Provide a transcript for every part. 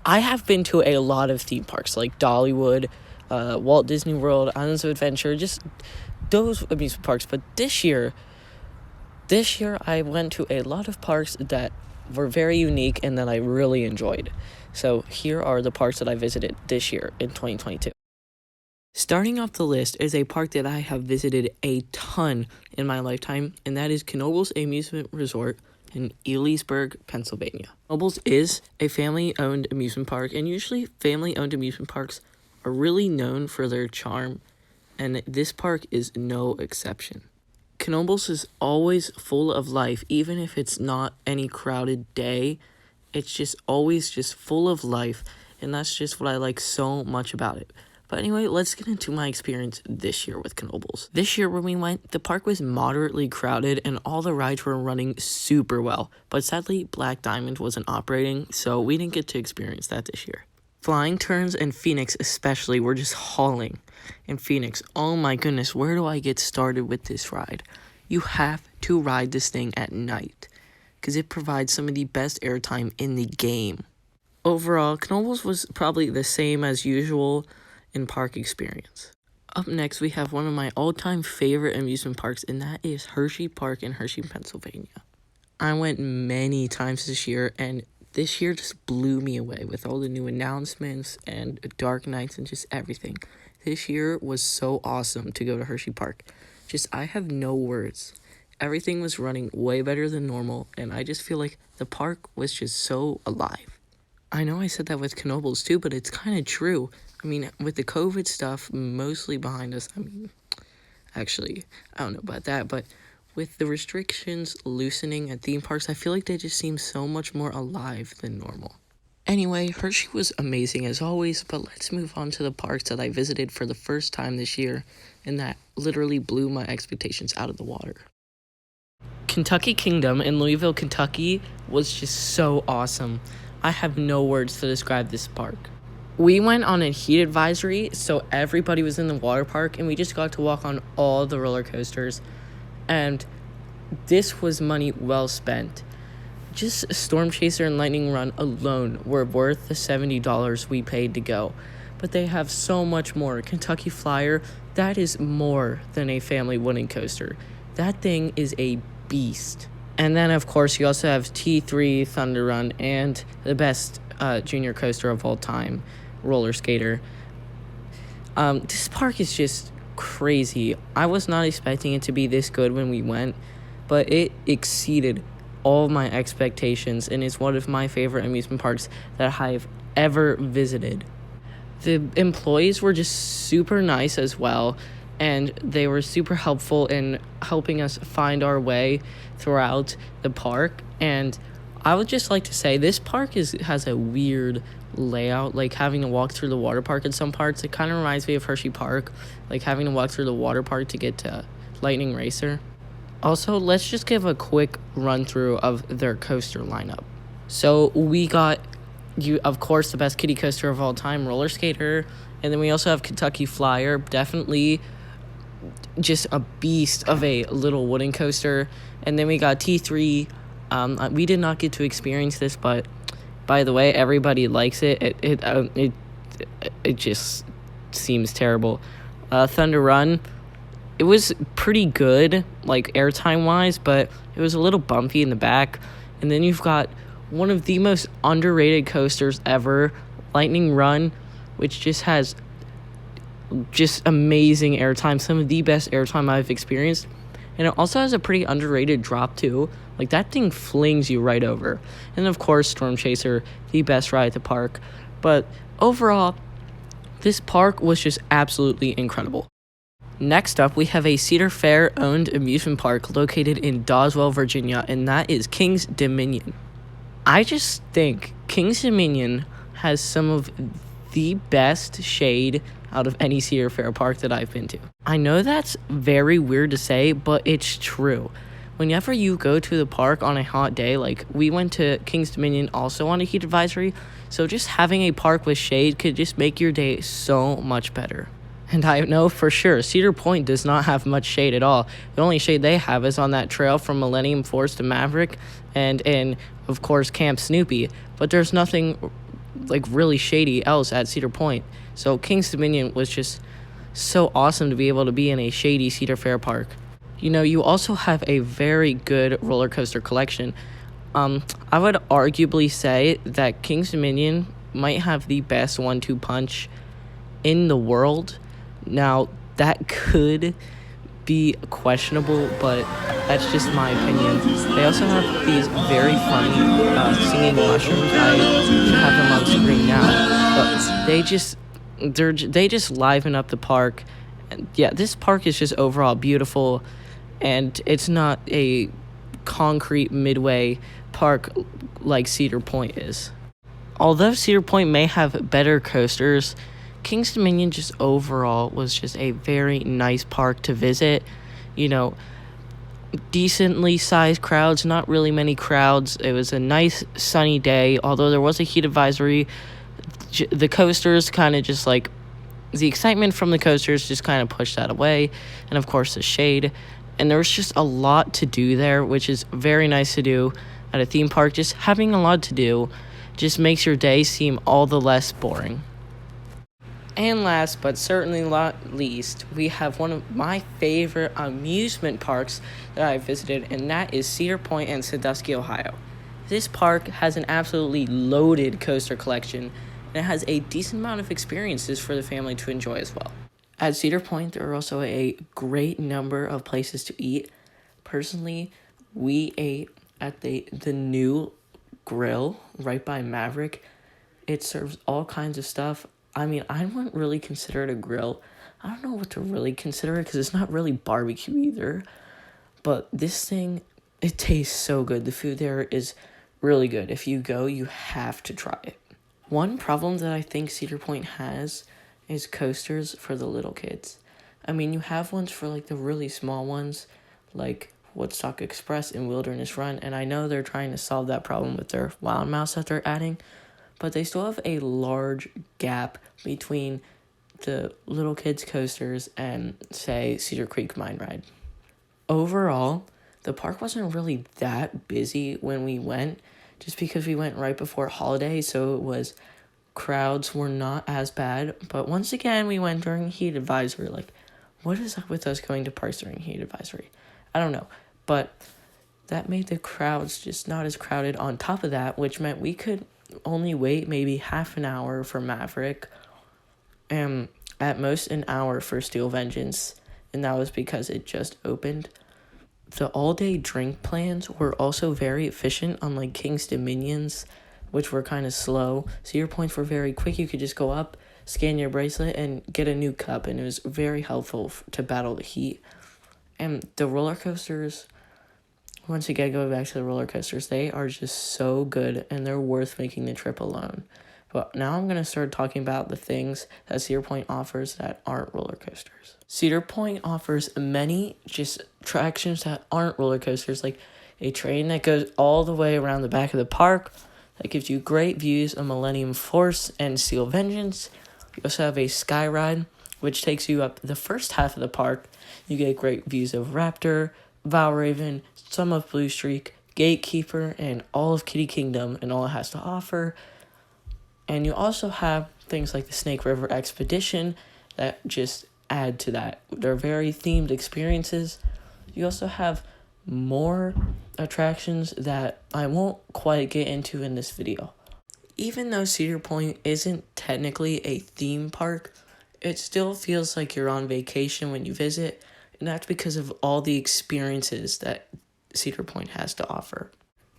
I have been to a lot of theme parks like Dollywood, Walt Disney World, Islands of Adventure, just those amusement parks. But this year I went to a lot of parks that were very unique and that I really enjoyed. So here are the parks that I visited this year in 2022. Starting off the list is a park that I have visited a ton in my lifetime, and that is Knoebels Amusement Resort in Ellisburg, Pennsylvania. Knoebels is a family-owned amusement park, and usually family-owned amusement parks are really known for their charm, and this park is no exception. Knoebels is always full of life, even if it's not any crowded day. It's just always just full of life, and that's just what I like so much about it. But anyway, let's get into my experience this year with Knoebels. This year when we went, the park was moderately crowded and all the rides were running super well. But sadly, Black Diamond wasn't operating, so we didn't get to experience that this year. Flying Turns and Phoenix especially were just hauling. In Phoenix, oh my goodness, where do I get started with this ride? You have to ride this thing at night, because it provides some of the best airtime in the game. Overall, Knoebels was probably the same as usual in park experience. Up next, we have one of my all-time favorite amusement parks, and that is Hershey Park in Hershey, Pennsylvania. I went many times this year, and this year just blew me away with all the new announcements and dark nights and just everything. This year was so awesome to go to Hershey Park. I have no words. Everything was running way better than normal, and I just feel like the park was just so alive. I know I said that with Knoebels too, but it's kind of true. I mean, with the COVID stuff mostly behind us, actually, I don't know about that, but with the restrictions loosening at theme parks, I feel like they just seem so much more alive than normal. Anyway, Hershey was amazing as always, but let's move on to the parks that I visited for the first time this year, and that literally blew my expectations out of the water. Kentucky Kingdom in Louisville, Kentucky was just so awesome. I have no words to describe this park. We went on a heat advisory, so everybody was in the water park, and we just got to walk on all the roller coasters, and this was money well spent. Just Storm Chaser and Lightning Run alone were worth the $70 we paid to go, but they have so much more. Kentucky Flyer, that is more than a family wooden coaster. That thing is a beast. And then, of course, you also have T3 Thunder Run and the best junior coaster of all time, Roller Skater. This park is just crazy. I was not expecting it to be this good when we went, but it exceeded all my expectations and is one of my favorite amusement parks that I've ever visited. The employees were just super nice as well, and they were super helpful in helping us find our way throughout the park. And I would just like to say this park has a weird layout, like having to walk through the water park in some parts. It kind of reminds me of Hershey Park, like having to walk through the water park to get to Lightning Racer. Also, let's just give a quick run through of their coaster lineup. So we got, of course, the best kiddie coaster of all time, Roller Skater, and then we also have Kentucky Flyer, definitely just a beast of a little wooden coaster. And then we got T3. We did not get to experience this, but by the way, everybody likes it. It just seems terrible. Thunder Run, it was pretty good, like airtime wise, but it was a little bumpy in the back. And then you've got one of the most underrated coasters ever, Lightning Run, which just has just amazing airtime, some of the best airtime I've experienced. And it also has a pretty underrated drop too. Like that thing flings you right over. And of course, Storm Chaser, the best ride at the park. But overall, this park was just absolutely incredible. Next up, we have a Cedar Fair owned amusement park located in Doswell, Virginia, and that is King's Dominion. I just think King's Dominion has some of the best shade out of any Cedar Fair park that I've been to. I know that's very weird to say, but it's true. Whenever you go to the park on a hot day, like we went to King's Dominion also on a heat advisory, so just having a park with shade could just make your day so much better. And I know for sure Cedar Point does not have much shade at all. The only shade they have is on that trail from Millennium Force to Maverick and in, of course, Camp Snoopy. But there's nothing like really shady else at Cedar Point. So King's Dominion was just so awesome to be able to be in a shady Cedar Fair park. You know, you also have a very good roller coaster collection. I would arguably say that King's Dominion might have the best 1-2 punch in the world. Now, that could be questionable, but that's just my opinion. They also have these very funny singing mushrooms. I should have them on screen now, but they just liven up the park. And yeah, this park is just overall beautiful, and it's not a concrete midway park like Cedar Point is. Although Cedar Point may have better coasters, King's Dominion just overall was just a very nice park to visit. You know, decently sized crowds, not really many crowds. It was a nice sunny day, although there was a heat advisory. The coasters kind of just like, the excitement from the coasters just kind of pushed that away, and of course the shade. And there was just a lot to do there, which is very nice to do at a theme park. Just having a lot to do just makes your day seem all the less boring. And last but certainly not least, we have one of my favorite amusement parks that I visited, and that is Cedar Point in Sandusky, Ohio. This park has an absolutely loaded coaster collection, and it has a decent amount of experiences for the family to enjoy as well. At Cedar Point, there are also a great number of places to eat. Personally, we ate at the new grill right by Maverick. It serves all kinds of stuff. I mean, I wouldn't really consider it a grill. I don't know what to really consider it because it's not really barbecue either. But this thing, it tastes so good. The food there is really good. If you go, you have to try it. One problem that I think Cedar Point has is coasters for the little kids. I mean, you have ones for like the really small ones, like Woodstock Express and Wilderness Run, and I know they're trying to solve that problem with their Wild Mouse that they're adding, but they still have a large gap between the little kids coasters and, say, Cedar Creek Mine Ride. Overall, the park wasn't really that busy when we went, just because we went right before holiday, so it was crowds were not as bad. But once again, we went during heat advisory. Like, what is up with us going to parks during heat advisory? I don't know, but that made the crowds just not as crowded on top of that, which meant we could only wait maybe half an hour for Maverick, and at most an hour for Steel Vengeance, and that was because it just opened. The all-day drink plans were also very efficient, unlike King's Dominions, which were kind of slow. Cedar Points were very quick. You could just go up, scan your bracelet, and get a new cup, and it was very helpful to battle the heat. And the roller coasters, once again, going back to the roller coasters, they are just so good, and they're worth making the trip alone. But now I'm going to start talking about the things that Cedar Point offers that aren't roller coasters. Cedar Point offers many just attractions that aren't roller coasters, like a train that goes all the way around the back of the park that gives you great views of Millennium Force and Steel Vengeance. You also have a sky ride, which takes you up the first half of the park. You get great views of Raptor, Valraven, some of Blue Streak, Gatekeeper, and all of Kitty Kingdom and all it has to offer. And you also have things like the Snake River Expedition that just add to that. They're very themed experiences. You also have more attractions that I won't quite get into in this video. Even though Cedar Point isn't technically a theme park, it still feels like you're on vacation when you visit, and that's because of all the experiences that Cedar Point has to offer.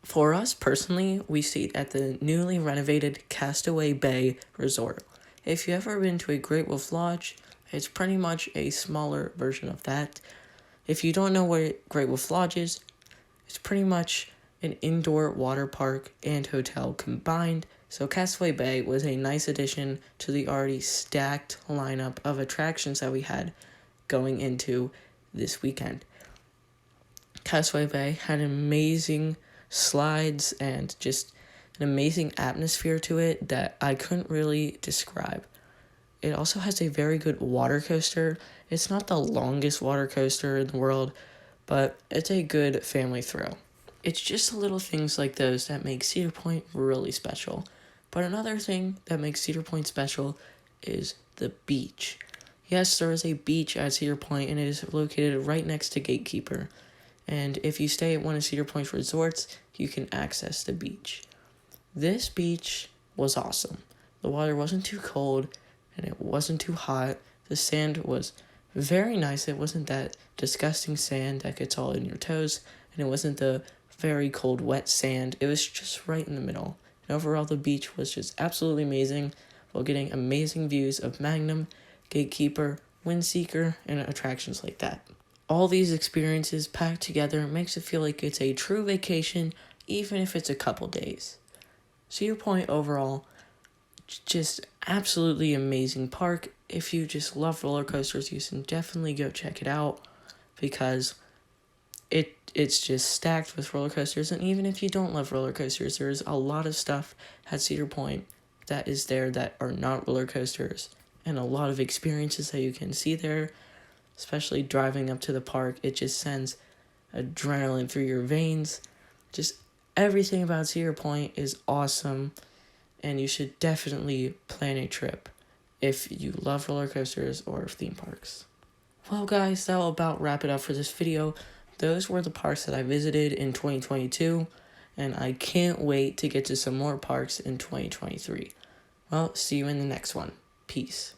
For us personally, we stayed at the newly renovated Castaway Bay Resort. If you've ever been to a Great Wolf Lodge, it's pretty much a smaller version of that. If you don't know what Great Wolf Lodge is, it's pretty much an indoor water park and hotel combined. So Castaway Bay was a nice addition to the already stacked lineup of attractions that we had going into this weekend. Castaway Bay had amazing slides and just an amazing atmosphere to it that I couldn't really describe. It also has a very good water coaster. It's not the longest water coaster in the world, but it's a good family thrill. It's just the little things like those that make Cedar Point really special. But another thing that makes Cedar Point special is the beach. Yes, there is a beach at Cedar Point, and it is located right next to Gatekeeper. And if you stay at one of Cedar Point's resorts, you can access the beach. This beach was awesome. The water wasn't too cold, and it wasn't too hot. The sand was very nice. It wasn't that disgusting sand that gets all in your toes, and it wasn't the very cold, wet sand. It was just right in the middle. And overall, the beach was just absolutely amazing, while getting amazing views of Magnum, Gatekeeper, Windseeker, and attractions like that. All these experiences packed together makes it feel like it's a true vacation, even if it's a couple days. Cedar Point overall, just absolutely amazing park. If you just love roller coasters, you can definitely go check it out, because it's just stacked with roller coasters. And even if you don't love roller coasters, there's a lot of stuff at Cedar Point that is there that are not roller coasters, and a lot of experiences that you can see there, especially driving up to the park. It just sends adrenaline through your veins. Just everything about Cedar Point is awesome, and you should definitely plan a trip if you love roller coasters or theme parks. Well, guys, that'll about wrap it up for this video. Those were the parks that I visited in 2022, and I can't wait to get to some more parks in 2023. Well, see you in the next one. Peace.